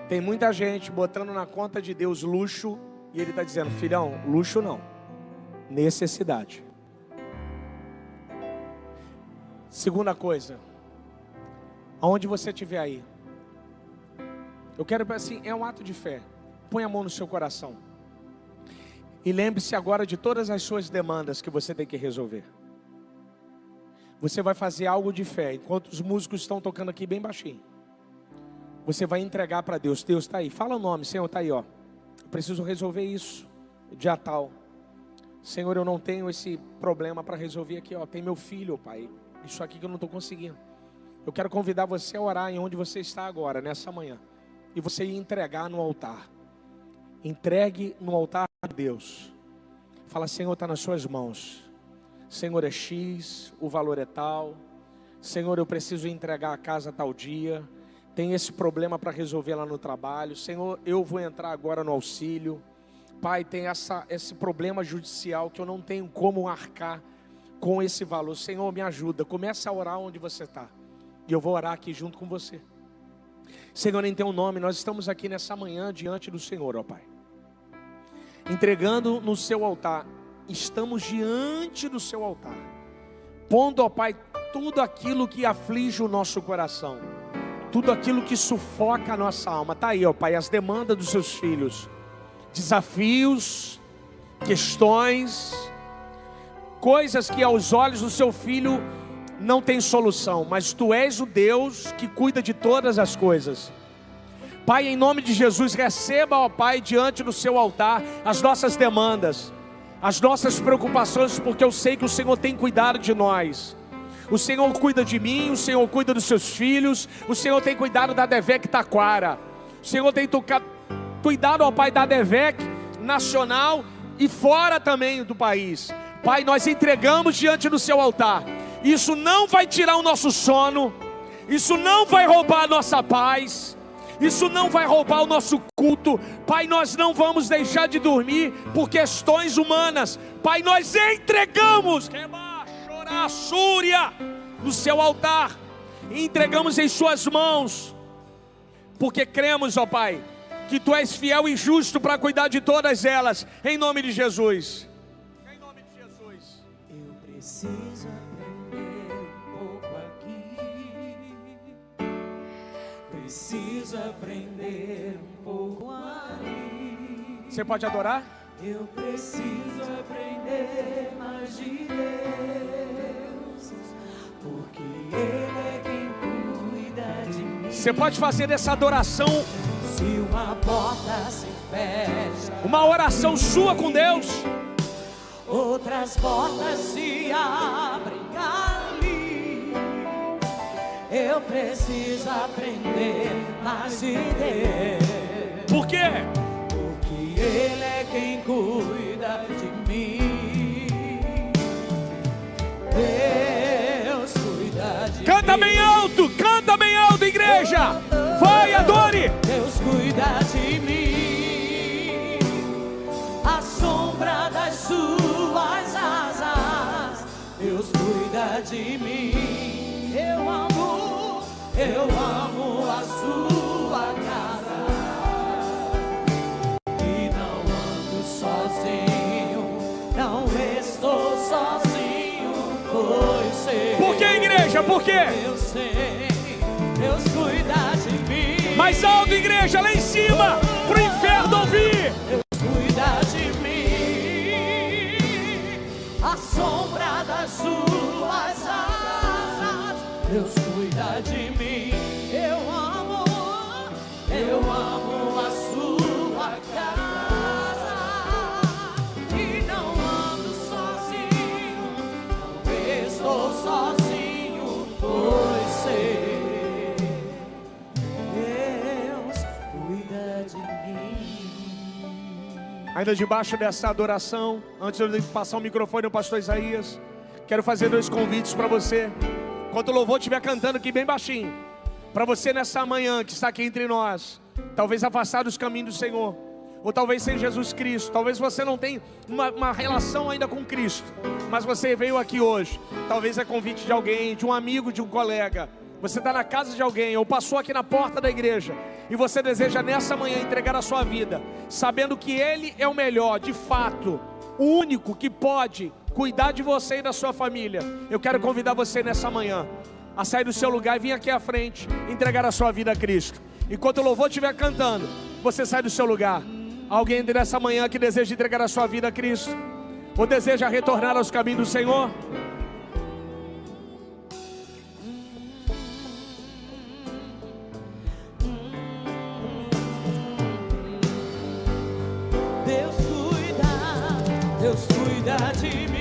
Tem muita gente botando na conta de Deus luxo, e Ele está dizendo, filhão, luxo não, necessidade. Segunda coisa, aonde você estiver aí, eu quero assim, é um ato de fé. Põe a mão no seu coração e lembre-se agora de todas as suas demandas que você tem que resolver. Você vai fazer algo de fé. Enquanto os músicos estão tocando aqui bem baixinho, você vai entregar para Deus. Deus está aí, fala o nome. Senhor, está aí, ó, eu preciso resolver isso, dia tal. Senhor, eu não tenho esse problema para resolver aqui, ó, tem meu filho, pai, isso aqui que eu não estou conseguindo. Eu quero convidar você a orar em onde você está agora, nessa manhã, e você ir entregar no altar. Entregue no altar de Deus. Fala, Senhor, está nas suas mãos. Senhor, é X, o valor é tal. Senhor, eu preciso entregar a casa tal dia. Tem esse problema para resolver lá no trabalho. Senhor, eu vou entrar agora no auxílio. Pai, tem esse problema judicial que eu não tenho como arcar com esse valor. Senhor, me ajuda. Comece a orar onde você está. E eu vou orar aqui junto com você. Senhor, em teu nome, nós estamos aqui nessa manhã diante do Senhor, ó Pai. Entregando no seu altar. Estamos diante do seu altar. Pondo, ó Pai, tudo aquilo que aflige o nosso coração, tudo aquilo que sufoca a nossa alma. Está aí, ó Pai, as demandas dos seus filhos, desafios, questões, coisas que aos olhos do seu filho não tem solução, mas Tu és o Deus que cuida de todas as coisas. Pai, em nome de Jesus, receba, ó Pai, diante do seu altar, as nossas demandas, as nossas preocupações, porque eu sei que o Senhor tem cuidado de nós. O Senhor cuida de mim, o Senhor cuida dos seus filhos, o Senhor tem cuidado da Devec Taquara, o Senhor tem cuidado, ó Pai, da Devec nacional e fora também do país. Pai, nós entregamos diante do seu altar. Isso não vai tirar o nosso sono, isso não vai roubar a nossa paz, isso não vai roubar o nosso culto. Pai, nós não vamos deixar de dormir por questões humanas. Pai, nós entregamos a súria no seu altar, e entregamos em suas mãos, porque cremos, ó Pai, que Tu és fiel e justo para cuidar de todas elas, em nome de Jesus. Em nome de Jesus. Eu preciso aprender um pouco aqui, preciso aprender um pouco ali. Você pode adorar? Eu preciso aprender mais de Deus, porque Ele é quem cuida de mim. Você pode fazer dessa adoração Se uma porta se fecha, uma oração sua com Deus. outras portas se abrem ali. Eu preciso aprender mais de Deus, Por quê? porque Ele é quem cuida de mim. Deus cuida de Canta mim. bem alto, igreja. Vai, adore. Deus cuida de mim, a sombra das suas asas. Deus cuida de mim. Eu amo a sua casa, e não ando sozinho, não estou sozinho, pois sei. Por que, igreja? Por quê? Eu sei, Deus cuida de mim. Mais alto, igreja, lá em cima, pro inferno ouvir. Deus cuida de mim, a sombra das suas asas. Deus cuida de mim. Eu amo a sua casa, e não ando sozinho, não estou sozinho, pois sei. Deus cuida de mim. Ainda debaixo dessa adoração, antes de passar o microfone ao pastor Isaías, quero fazer 2 convites para você. Enquanto o louvor estiver cantando aqui bem baixinho, para você nessa manhã que está aqui entre nós, talvez afastado dos caminhos do Senhor, ou talvez sem Jesus Cristo, talvez você não tenha uma relação ainda com Cristo, mas você veio aqui hoje, talvez é convite de alguém, de um amigo, de um colega. Você está na casa de alguém, ou passou aqui na porta da igreja, e você deseja nessa manhã entregar a sua vida, sabendo que Ele é o melhor, de fato, o único que pode cuidar de você e da sua família. Eu quero convidar você nessa manhã a sair do seu lugar e vir aqui à frente, entregar a sua vida a Cristo. Enquanto o louvor estiver cantando, você sai do seu lugar. Alguém nessa manhã que deseja entregar a sua vida a Cristo, ou deseja retornar aos caminhos do Senhor? Deus cuida de mim.